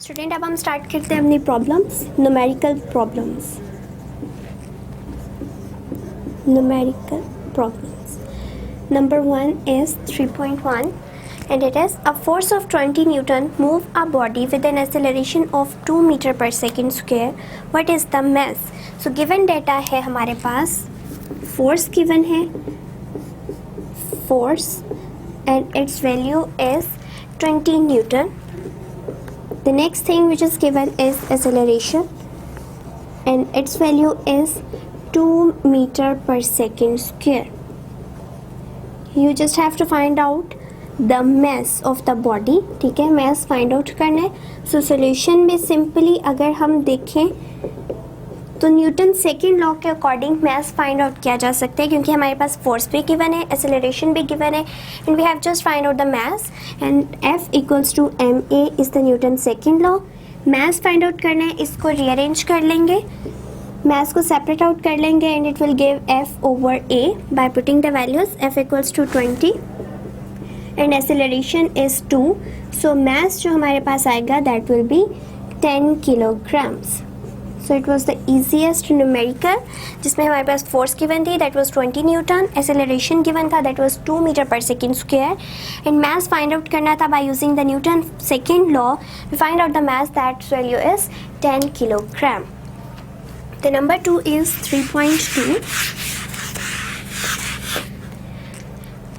Student, अब हम start करते हैं अपनी problems, numerical problems. Numerical problems number 1 is 3.1 and it is a force of 20 Newton move a body with an acceleration of 2 meter per second square. What is the mass? So given data है हमारे पास, force given है, force and its value is 20 Newton. The next thing which is given is acceleration and its value is 2 meter per second square. You just have to find out the mass of the body. ठीक है, mass find out करना है. So solution में simply अगर हम देखें तो Newton second law के अकॉर्डिंग मैथ फाइंड आउट किया जा सकता है, क्योंकि हमारे पास फोर्स भी गिवन है, एक्सेलरेशन भी गिवन है, and we have just find out the mass and F equals to M A is the Newton second law. Mass find out करना है, इसको रीअरेंज कर लेंगे, मैथ को सेपरेट आउट कर लेंगे and it will give F over A by putting the values. F equals to 20 and acceleration is 2. So mass जो हमारे पास आएगा that will be 10 kilograms. So it was the easiest numerical जिसमें हमारे पास force given थी that was 20 Newton, acceleration given था that was 2 meter per second square, and mass find out करना था by using the Newton second law. We find out the mass, that value is 10 kilogram. The number 2 is 3.2.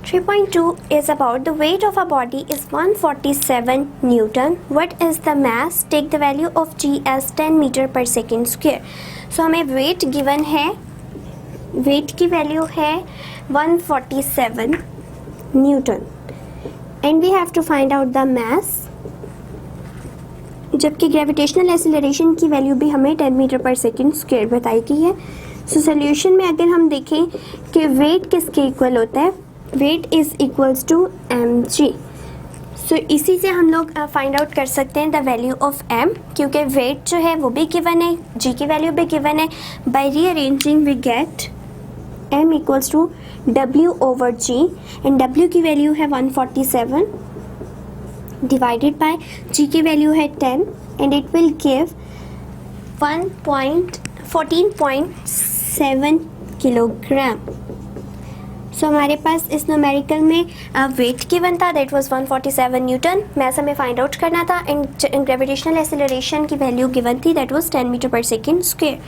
3.2 is about the weight of a body is 147 Newton. What is the mass? Take the value of g as 10 meter per second square. So हमें weight given है, weight की value है 147 Newton and we have to find out the mass. जबकि gravitational acceleration की value भी हमें 10 meter per second square बताई गई है. सो सोल्यूशन में अगर हम देखें कि वेट किसके इक्वल होता है, weight is equals to M G. So इसी से हम लोग फाइंड आउट कर सकते हैं द वैल्यू ऑफ एम, क्योंकि वेट जो है वो भी गिवन है, जी की वैल्यू भी गिवन है. By rearranging we get M equals to W over G and W की वैल्यू है 147 डिवाइडेड बाय जी की वैल्यू है 10 and it will give 14.7 kilogram. So हमारे पास इस न्यूमेरिकल में वेट गिवन था दैट वाज 147 न्यूटन. मैथ हमें फाइंड आउट करना था एंड ग्रेविटेशनल एक्सेलरेशन की वैल्यू गिवन थी that was 10 meter per second square.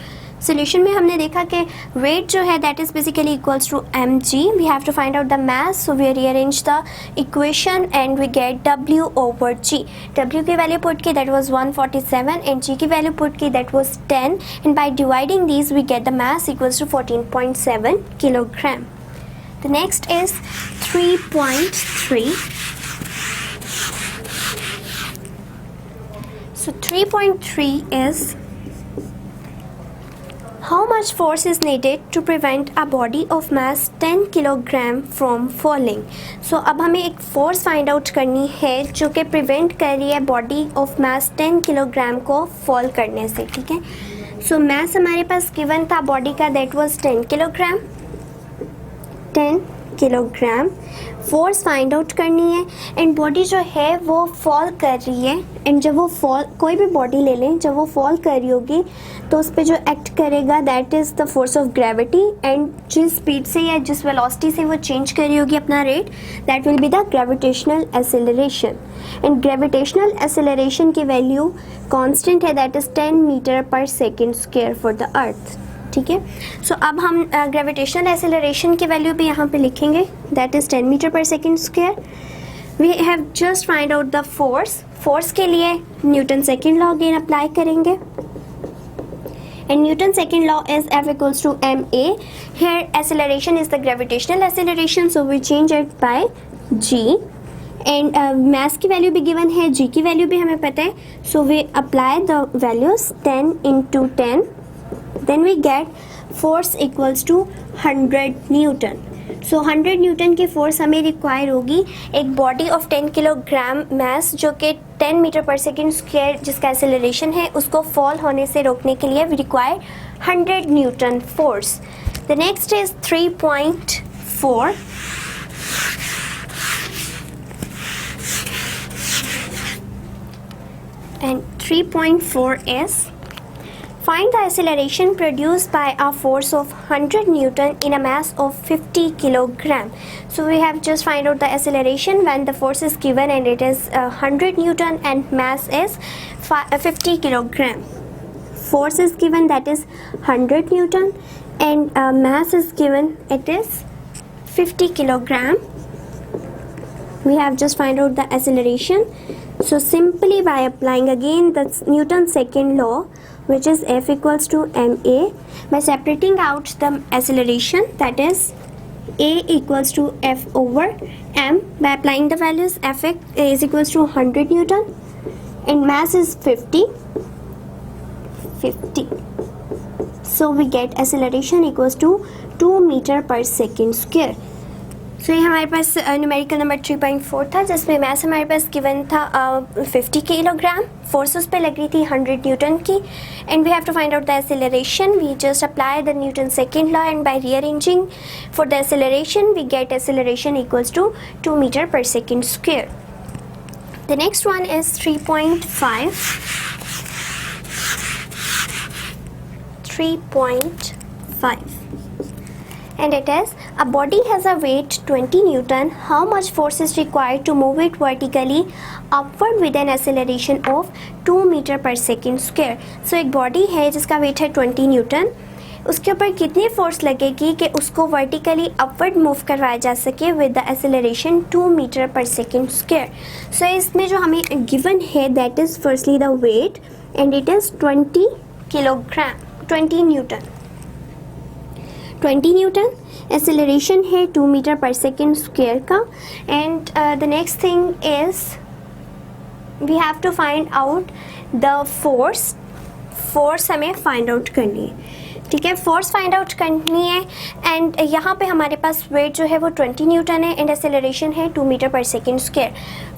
Solution में हमने देखा कि वेट जो है that is basically equals to M G. We have to find out the mass, so we rearrange the equation and we get W over G. W की value put की that was 147 and G की value put की that was 10 and by dividing these we get the mass equals to 14.7 kilogram. The next is 3.3. So 3.3 is how much force is needed to prevent a body of mass 10 kilogram from falling. So अब हमें एक force find out करनी है जो कि prevent कर रही है body of mass 10 kilogram को fall करने से. ठीक है, so mass हमारे पास given था body का that was 10 kilogram. 10 kilogram force find out करनी है एंड बॉडी जो है वो फॉल कर रही है. एंड जब वो फॉल, कोई भी बॉडी ले लें, जब वो फॉल कर रही होगी तो उस पर जो एक्ट करेगा that is the force of gravity. And जिस स्पीड से या जिस वेलोसिटी से वो चेंज कर रही होगी अपना rate, that will be the gravitational acceleration. And gravitational acceleration की वैल्यू कांस्टेंट है that is 10 meter per second square for the earth. ठीक है, सो अब हम ग्रेविटेशनल एक्सेलरेशन की वैल्यू भी यहाँ पे लिखेंगे that is 10 meter per second square. We have just find out the force. Force के लिए newton second law again apply करेंगे and newton second law is F equals to M A. Here acceleration is the gravitational acceleration, so we change it by G and mass की value भी given है, G की value भी हमें पता है, so we apply the values 10 into 10. Then we get force equals to 100 Newton. So 100 Newton की force हमें रिक्वायर होगी एक बॉडी ऑफ 10 किलोग्राम मैस जो कि 10 मीटर पर सेकेंड स्क्वायर जिसका एक्सेलरेशन है उसको फॉल होने से रोकने के लिए we require 100 newton force. The next is 3.4. And 3.4 is find the acceleration produced by a force of 100 Newton in a mass of 50 kilogram. So we have just find out the acceleration when the force is given and it is 100 Newton and mass is 50 kilogram. Force is given, that is 100 Newton, and mass is given, it is 50 kilogram. We have just find out the acceleration. So simply by applying again the Newton's second law, which is F equals to ma, by separating out the acceleration, that is a equals to F over m, by applying the values, F is equals to 100 Newton and mass is 50. So we get acceleration equals to 2 meter per second square. So ये हमारे पास numerical number 3.4 था, जिसमें math हमारे पास given था 50 kilogram, force उस पर लग रही थी 100 न्यूटन की, and we have to find out the acceleration. We just apply the Newton second law and by rearranging for the acceleration we get acceleration equals to 2 metre per second square. The next one is 3.5 and it is a body has a weight 20 Newton. How much force is required to move it vertically upward with an acceleration of 2 meter per second square? So एक body है जिसका wait है 20 Newton, उसके ऊपर कितनी force लगेगी कि उसको वर्टिकली अपवर्ड मूव करवाया जा सके with the acceleration 2 metre per second square. So इसमें जो हमें गिवन है that is firstly the weight and it is 20 kilogram, 20 newton. 20 newton acceleration है 2 मीटर पर सेकेंड स्क्वायर का. And the next thing is we have to find out the force हमें find out करनी है. ठीक है, force find out करनी है and यहाँ पे हमारे पास वेट जो है वो 20 न्यूटन है एंड एक्सेलरेशन है 2 metre per second square.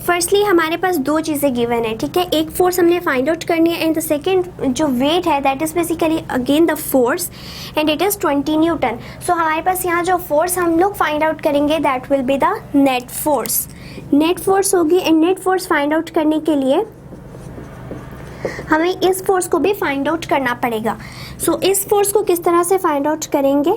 Firstly हमारे पास दो चीज़ें गिवन है. ठीक है, एक फोर्स हमने फाइंड आउट करनी है एंड द सेकेंड जो वेट है that is basically again the force and it is 20 newton. So हमारे पास यहाँ जो फोर्स हम लोग फाइंड आउट करेंगे that will be the net force. Net force होगी and net force find out करने के लिए हमें इस फोर्स को भी फाइंड आउट करना पड़ेगा. सो इस फोर्स को किस तरह से फाइंड आउट करेंगे,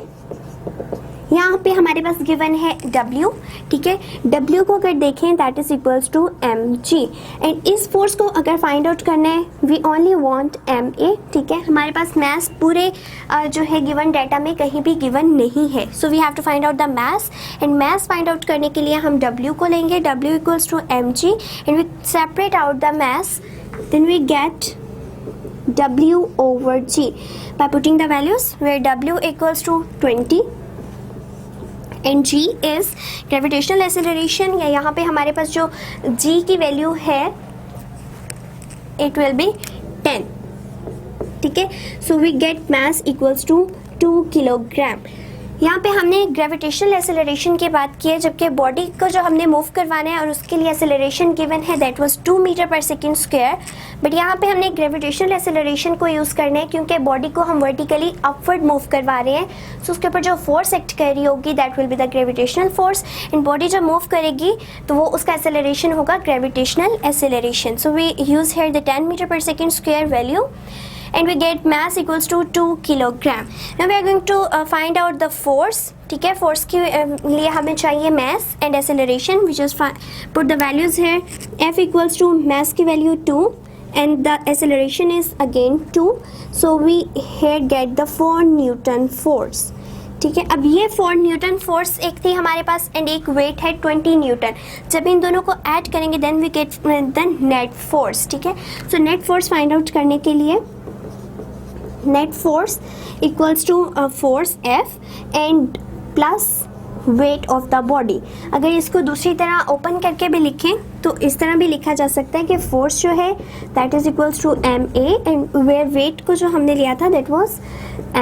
यहाँ पे हमारे पास गिवन है W. ठीक है, W को अगर देखें that is equals to mg and इस फोर्स को अगर फाइंड आउट करना है वी ओनली वांट ma. ठीक है, हमारे पास मास पूरे जो है गिवन डाटा में कहीं भी गिवन नहीं है. So we have to find out the mass and mass find out करने के लिए हम W को लेंगे. W equals to mg and we separate out the mass, then we get W over G by putting the values where W equals to 20 and G is gravitational acceleration. या यहाँ पे हमारे पास जो G की value है it will be 10. ठीक है, so we get mass equals to 2 kilogram. यहाँ पे हमने ग्रेविटेशनल एक्सेलरेशन की बात की है, जबकि बॉडी को जो हमने मूव करवाना है और उसके लिए एक्सेलरेशन गिवन है that was 2 metre per second square. But यहाँ पे हमने ग्रेविटेशनल एक्सेलरेशन को यूज़ करना है क्योंकि बॉडी को हम वर्टिकली अपवर्ड मूव करवा रहे हैं. सो उसके ऊपर जो फोर्स एक्ट कर रही होगी that will be the gravitational force and body जब मूव करेगी तो वो उसका एक्सेलरेशन होगा gravitational acceleration. So we use here the 10 meter per second square value and we get mass equals to 2 kilogram. Now we are going to find out the force. ठीक है, force के लिए हमें चाहिए mass and acceleration. We just put the values here. F equals to mass की value 2 and the acceleration is again 2. So we here get the 4 Newton force. ठीक है, अब ये 4 न्यूटन फोर्स एक थी हमारे पास एंड एक वेट है 20 न्यूटन. जब इन दोनों को ऐड करेंगे then we get the net force. ठीक है, so net force find out करने के लिए net force equals to force F and plus weight of the body. अगर इसको दूसरी तरह ओपन करके भी लिखें तो इस तरह भी लिखा जा सकता है कि फोर्स जो है that is equals to ma and where weight को जो हमने लिया था दैट वाज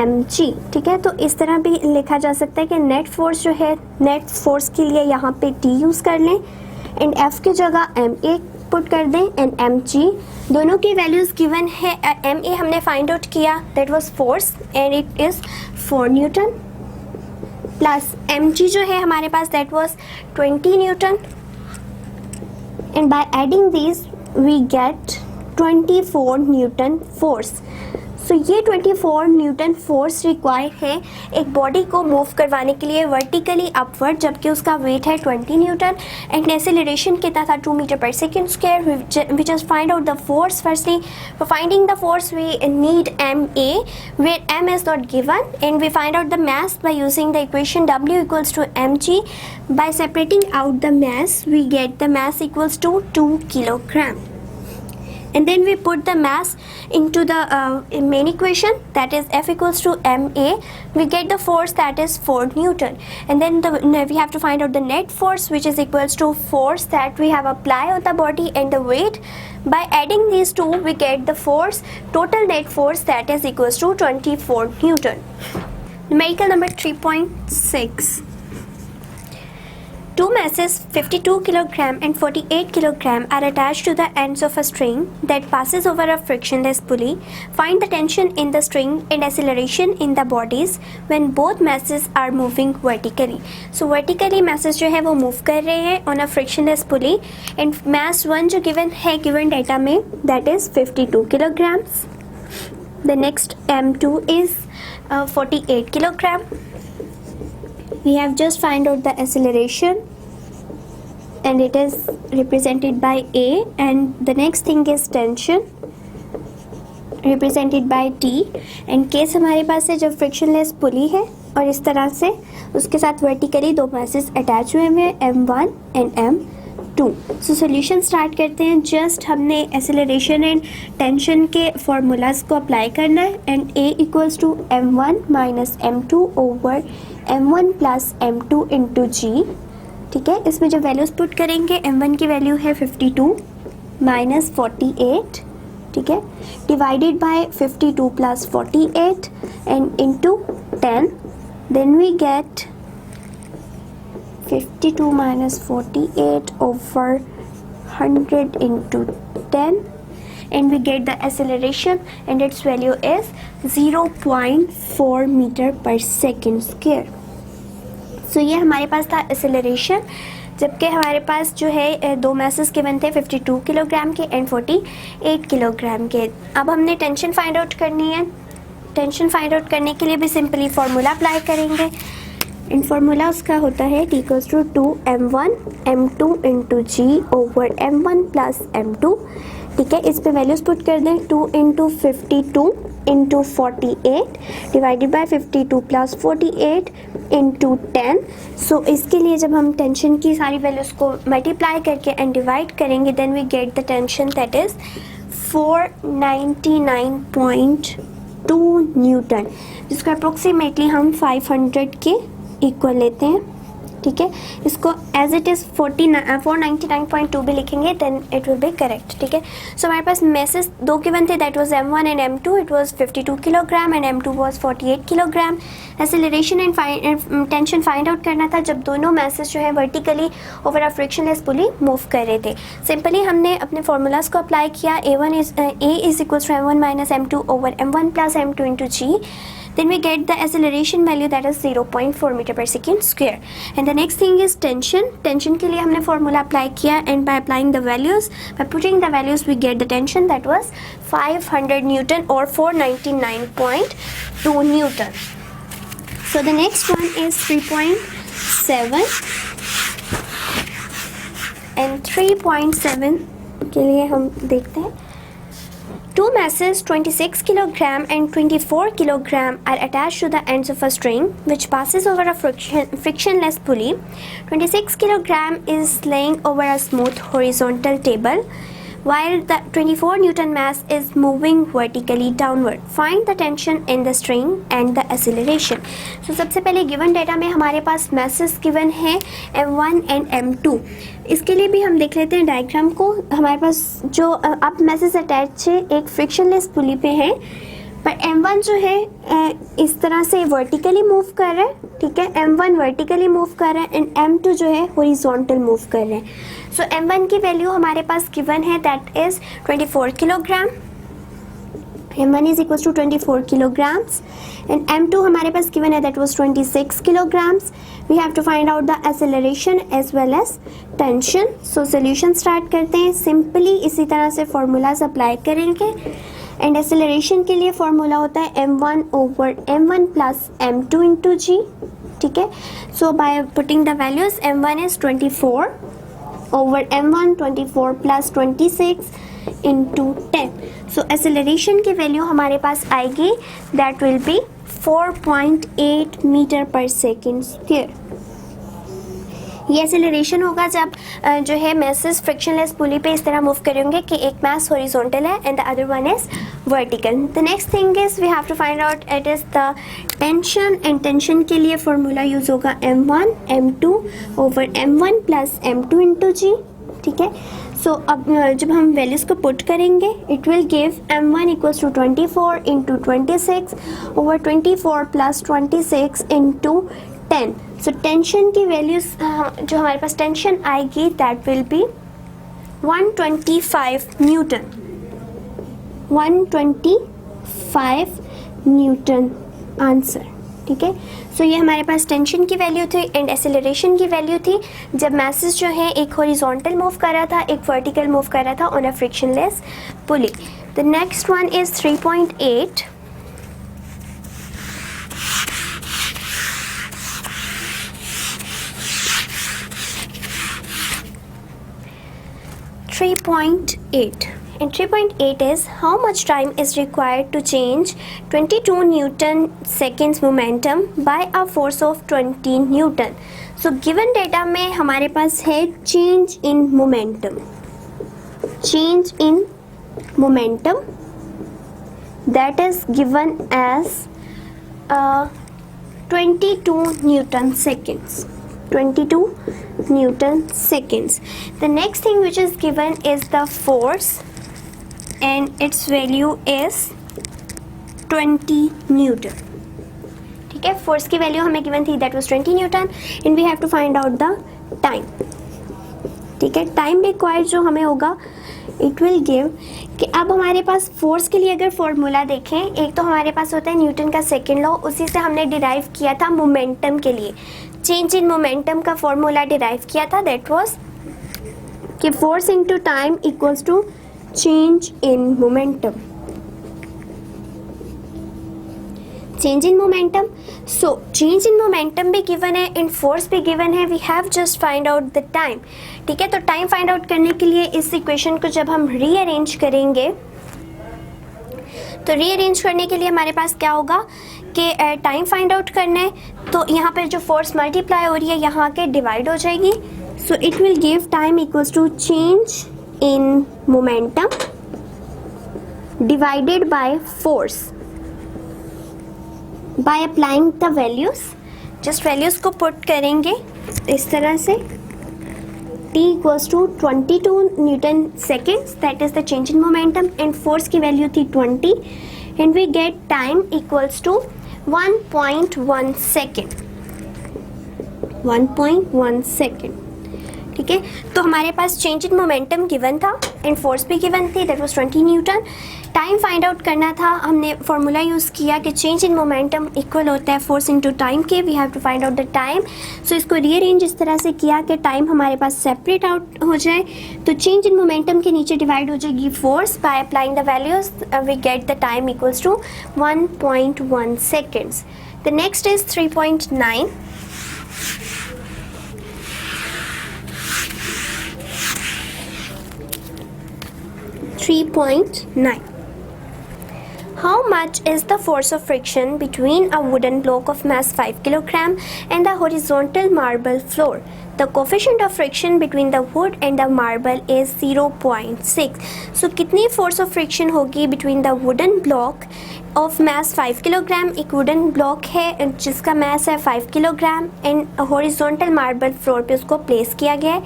mg. ठीक है, तो इस तरह भी लिखा जा सकता है कि नेट फोर्स जो है, नेट फोर्स के लिए यहाँ पे t यूज़ कर लें एंड f की जगह ma पुट कर दें एंड mg. दोनों की वैल्यूज़ गिवन है. ma हमने फाइंड आउट किया that was force and it is 4 newton plus mg जो है हमारे पास that was 20 newton and by adding these we get 24 newton force. So ये 24 न्यूटन फोर्स रिक्वायर है एक बॉडी को मूव करवाने के लिए वर्टिकली अपवर्ड, जबकि उसका वेट है 20 न्यूटन एंड एक्सेलरेशन कितना था 2 metre per second square. We just find out the force. Firstly for finding the force we need MA where M is not given, and we find out the mass by using the equation W equals to mg. By separating out the mass we get the mass equals to 2 kilogram. And then we put the mass into the main equation, that is F equals to MA. We get the force that is 4 Newton, and then we have to find out the net force, which is equals to force that we have applied on the body and the weight. By adding these two we get the force, total net force, that is equals to 24 Newton. Numerical number 3.6. Two masses 52 kg and 48 kg are attached to the ends of a string that passes over a frictionless pulley. Find the tension in the string and acceleration in the bodies when both masses are moving vertically. So vertically masses जो है वो move कर रहे हैं on a frictionless pulley, and mass 1 जो given है given data में, that is 52 kilograms. The next M2 is 48 kilogram. We have just find out the acceleration and it is represented by A, and the next thing is tension represented by T, and case हमारे पास है जब frictionless पुली है और इस तरह से उसके साथ वर्टिकली दो मैसेज अटैच हुए हैं M1 and M2। So solution start करते हैं। जस्ट हमने एक्सेलरेशन एंड टेंशन के फॉर्मूलाज को अप्लाई करना है, and A equals to M1 minus M2 over M1 plus M2 into G। ठीक है, इसमें जो वैल्यूज पुट करेंगे M1 की वैल्यू है 52 माइनस 48, ठीक है, divided by 52 plus 48 and into 10, then we get 52 minus 48 over 100 into 10, and we get the acceleration and its value is 0.4 meter per second square. So ये हमारे पास था acceleration, जबकि हमारे पास जो है दो मैसेज गिवन थे 52 किलोग्राम के एंड 48 किलोग्राम के। अब हमने टेंशन फाइंड आउट करनी है। टेंशन फाइंड आउट करने के लिए भी सिंपली फॉर्मूला अप्लाई करेंगे। इन फार्मूला उसका होता है T equals to 2m1 m2 into G over m1 plus m2। ठीक है, इस पे वैल्यूज पुट कर दें 2 into 52 into 48 divided by 52 plus 48 into 10। सो इसके लिए जब हम टेंशन की सारी वैल्यूज को मल्टीप्लाई करके एंड डिवाइड करेंगे, then we get the tension that is 499.2 newton, जिसको अप्रोक्सीमेटली हम 500 के इक्वल लेते हैं। ठीक है, इसको एज इट इज़ 499.2 भी लिखेंगे, then it will be correct. ठीक है, सो हमारे पास मैसेज दो गिवन थे, that was M1 and M2, it was 52 kilogram and M2 was 48 kilogram. Acceleration and tension find out करना था जब दोनों मैसेज जो है vertically over a frictionless pulley मूव कर रहे थे। सिंपली हमने अपने फॉर्मूलाज को अप्लाई किया। A is equals to M1 minus M2 over M1 plus M2 into G। Then we get the acceleration value that is 0.4 meter per second square. And the next thing is tension. Tension के लिए हमने formula apply किया, and by applying the values, by putting the values, we get the tension that was 500 Newton or 499.2 Newton. So the next one is 3.7, and 3.7 के लिए हम देखते हैं। Two masses 26 kg and 24 kg are attached to the ends of a string which passes over a frictionless pulley. 26 kg is laying over a smooth horizontal table while the 24 Newton mass is moving vertically downward. Find the tension in the string and the acceleration. So सबसे पहले given data में हमारे पास masses given है M1 and M2। इसके लिए भी हम देख लेते हैं डायग्राम को। हमारे पास जो अब मैसेज अटैच है एक फ्रिक्शनलेस पुली पे है, पर M1 जो है इस तरह से वर्टिकली मूव कर रहा है। ठीक है, M1 वर्टिकली मूव कर रहा है एंड M2 जो है हॉरिजॉन्टल मूव कर रहे हैं। सो M1 की वैल्यू हमारे पास गिवन है that is 24 kilogram m1 is equals to 24 kilograms and m2 हमारे पास given है that was 26 kilograms. We have to find out the acceleration as well as tension. So solution start करते हैं. Simply इसी तरह से formulas apply करेंगे and acceleration के लिए formula होता है m1 over m1 plus m2 into g. ठीक है. So by putting the values, m1 is 24 over m1, 24 plus 26 into 10. So acceleration की वैल्यू हमारे पास आएगी that will be 4.8 metre per second square. ये एक्सेलरेशन होगा जब जो है मैसेस फ्रिक्शनलेस पुली पे इस तरह मूव करेंगे कि एक मैस हॉरिजॉन्टल है and the other one is vertical. The next thing is we have to find out it is the tension and tension के लिए फॉर्मूला यूज होगा m1 m2 over m1 plus m2 into जी. ठीक है. सो अब जब हम values को put करेंगे it will give m1 equals to 24 into 26 over 24 plus 26 into 10. So tension की वैल्यूज जो हमारे पास टेंशन आएगी that will be 125 newton. 125 newton answer. ठीक है. सो ये हमारे पास टेंशन की वैल्यू थी एंड एक्सेलरेशन की वैल्यू थी जब मैसेज जो है एक हॉरिजॉन्टल मूव कर रहा था एक वर्टिकल मूव कर रहा था on a frictionless pulley. The next one is 3.8. And 3.8 is how much time is required to change 22 Newton seconds momentum by a force of 20 Newton. So given data में हमारे पास है change in momentum. Change in momentum that is given as 22 Newton seconds. 22 Newton seconds. The next thing which is given is the force and its value is 20 Newton. ठीक है. Force की value हमें given थी that was 20 Newton and we have to find out the time. ठीक है. Time required जो हमें होगा इट विल गिव कि अब हमारे पास फोर्स के लिए अगर फॉर्मूला देखें एक तो हमारे पास होता है न्यूटन का सेकेंड लॉ. उसी से हमने डिराइव किया था मोमेंटम के लिए. चेंज इन मोमेंटम का फॉर्मूला डिराइव किया था दैट वाज कि force into time equals to change in momentum. Change in momentum. So change in momentum भी गिवन है एंड फोर्स भी गिवन है. We have just find out the time. ठीक है. तो टाइम फाइंड आउट करने के लिए इस इक्वेशन को जब हम रीअरेंज करेंगे तो रीअरेंज करने के लिए हमारे पास क्या होगा कि टाइम फाइंड आउट करना है तो यहाँ पर जो फोर्स मल्टीप्लाई हो रही है यहाँ के डिवाइड हो जाएगी. So it will give time equals to change in momentum divided by force by applying the values. Just values को पुट करेंगे इस तरह से. T equals to 22 Newton seconds that is the change in momentum and force की value थी 20 and we get time equals to 1.1 second. 1.1 second. ठीक है. तो हमारे पास चेंज इन मोमेंटम गिवन था एंड फोर्स भी गिवन थी that was 20 Newton. Time find out करना था. हमने फॉर्मूला यूज़ किया कि चेंज इन मोमेंटम इक्वल होता है फोर्स इनटू टाइम के. We have to find out the time. So इसको रीअरेंज इस तरह से किया कि टाइम हमारे पास सेपरेट आउट हो जाए. तो चेंज इन मोमेंटम के नीचे डिवाइड हो जाएगी force. By applying the values we get the time equals to 1.1 seconds. The next is 3.9. 3.9. How much is the force of friction between a wooden block of mass 5 kg and the horizontal marble floor? The coefficient of friction between the wood and the marble is 0.6. So कितनी force of friction होगी between the wooden block of mass 5 kg. एक wooden block है जिसका mass है 5 kg and horizontal marble floor पे उसको place किया गया है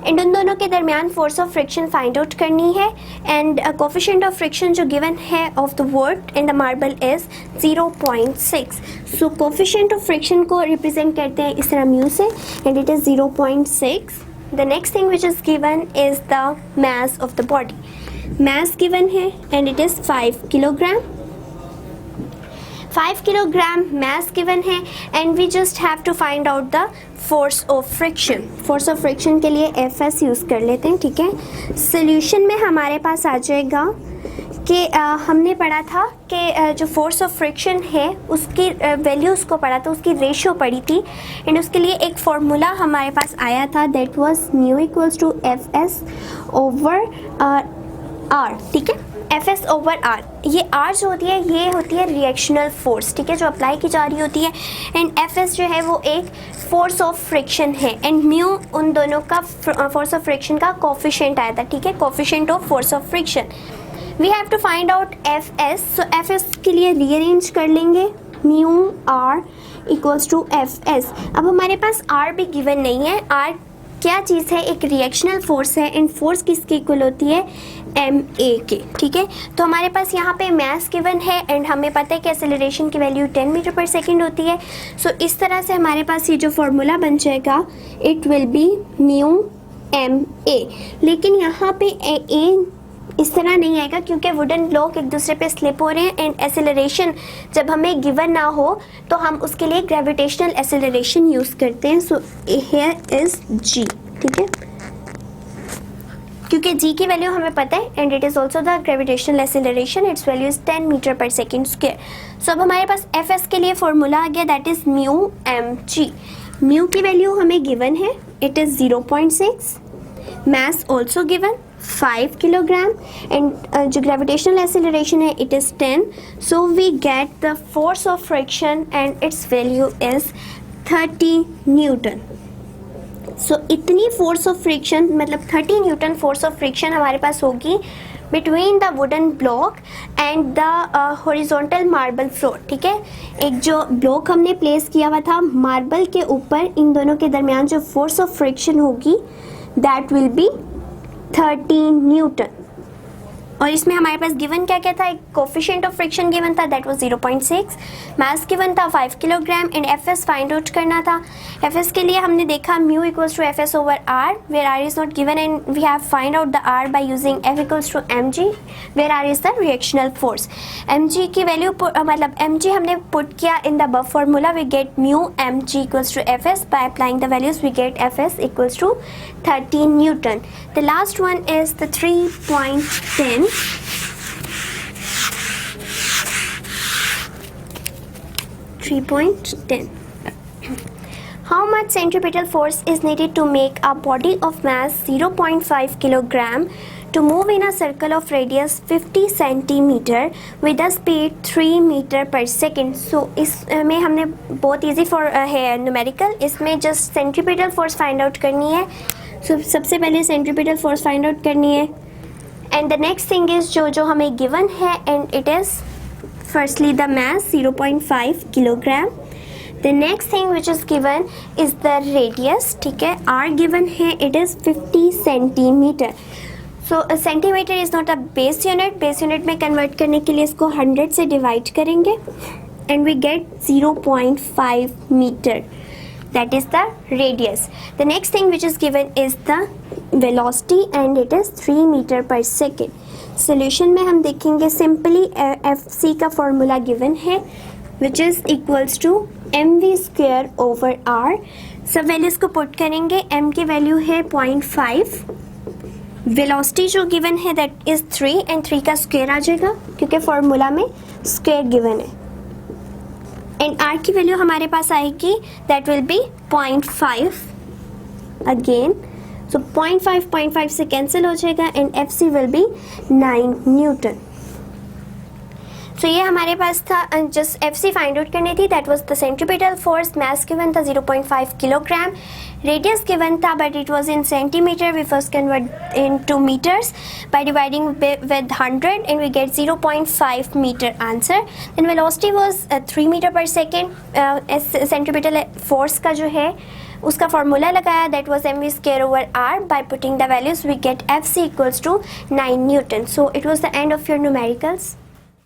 एंड उन दोनों के दरमियान force of friction find out करनी है एंड कोफिशिएंट ऑफ फ्रिक्शन जो गिवन है of the wood and the marble is 0.6. So coefficient of friction को रिप्रेजेंट करते हैं इस तरह म्यू से and it is 0.6. The next thing which is given is the mass of the body. mass given है and it is 5 kilogram. 5 kilogram mass given है and we just have to find out the force of friction. force of friction के लिए Fs use कर लेते हैं, ठीक है. Solution में हमारे पास आ जाएगा कि हमने पढ़ा था कि जो फोर्स ऑफ फ्रिक्शन है उसकी वैल्यूज़ को पढ़ा था, उसकी रेशियो पढ़ी थी एंड उसके लिए एक फार्मूला हमारे पास आया था that was mu equals to F S over R. ठीक है, एफ एस ओवर आर. ये आर जो होती है ये होती है रिएक्शनल फोर्स, ठीक है, जो अप्लाई की जा रही होती है एंड एफ एस जो है वो एक फोर्स ऑफ फ्रिक्शन है एंड म्यू उन दोनों का फोर्स ऑफ फ्रिक्शन का कोफिशिएंट आया था, ठीक है, coefficient of force of friction. We have to find out F S. So F S के लिए रीअरेंज कर लेंगे mu R equals to F S. अब हमारे पास आर भी गिवन नहीं है. आर क्या चीज़ है? एक रिएक्शनल फोर्स है एंड फोर्स किसके इक्वल होती है? एम ए के. ठीक है, तो हमारे पास यहाँ पे मास गिवन है एंड हमें पता है कि एक्सेलरेशन की वैल्यू 10 मीटर पर सेकेंड होती है. सो इस तरह से हमारे पास ये जो फॉर्मूला बन जाएगा it will be mu M A. लेकिन यहाँ पे ए इस तरह नहीं आएगा क्योंकि वुडन ब्लॉक एक दूसरे पे स्लिप हो रहे हैं एंड एक्सेलरेशन जब हमें गिवन ना हो तो हम उसके लिए ग्रेविटेशनल एक्सेलरेशन यूज़ करते हैं. So here is G. ठीक है, क्योंकि जी की वैल्यू हमें पता है and it is also the gravitational acceleration. Its value is 10 meter per second square. सो अब हमारे पास एफ एस के लिए फॉर्मूला आ गया that is mu M G. Mu की वैल्यू हमें गिवन है, it is 0.6. mass also given 5 kilogram and जो gravitational acceleration है it is 10. So we get the force of friction and its value is 30 Newton. So इतनी force of friction मतलब 30 Newton force of friction हमारे पास होगी between the wooden block and the horizontal marble floor. ठीक है, एक जो block हमने place किया हुआ था मार्बल के ऊपर, इन दोनों के दरमियान जो force of friction होगी that will be 13 न्यूटन. और इसमें हमारे पास गिवन क्या क्या था? एक कोफिशिएंट ऑफ फ्रिक्शन गिवन था दैट वाज 0.6. मास गिवन था 5 kilogram and F S find out करना था. एफ एस के लिए हमने देखा mu equals to F S over R where R is not given and we have find out the R by using F equals to M G where R is the reactional force. M G की value मतलब M G हमने put किया in the above formula. We get mu M G equals to F S. By applying the values we get F S equals to 13 newton. The last one is the 3.10. 3.10. How much centripetal force is needed to make a body of mass 0.5 kilogram to move in a circle of radius 50 centimeter with a speed 3 meter per second? So इसमें हमने बहुत easy for है numerical. इसमें just centripetal force find out करनी है. So सबसे पहले centripetal force find out करनी है and the next thing is जो हमें given है and it is firstly the mass 0.5 kilogram. The next thing which is given is the radius. ठीक है, r given है it is 50 centimeter. So a centimeter is not a base unit. Base unit में convert करने के लिए इसको 100 से divide करेंगे and we get 0.5 meter. That is the radius. The next thing which is given is the velocity and it is 3 meter per second. Solution में हम देखेंगे simply FC का formula given है which is equals to mv square over r. सब values को put करेंगे. m की value है 0.5. velocity जो given है that is 3 and 3 का square आ जाएगा क्योंकि formula में square given है. एंड आर की वैल्यू हमारे पास आएगी that will be 0.5 again. So 0.5 से कैंसिल हो जाएगा and F C will be 9 newton. So ये हमारे पास था just F C find out करनी थी. That was the centripetal force. Mass given था 0.5 किलोग्राम. रेडियस गिवन था but it was in centimeter. We first convert into meters by dividing with 100 and we get 0.5 meter answer. Then velocity was 3 meter per second. Centripetal force का जो है उसका formula लगाया that was mv square over r. By putting the values we get fc equals to 9 Newton. So it was the end of your numericals.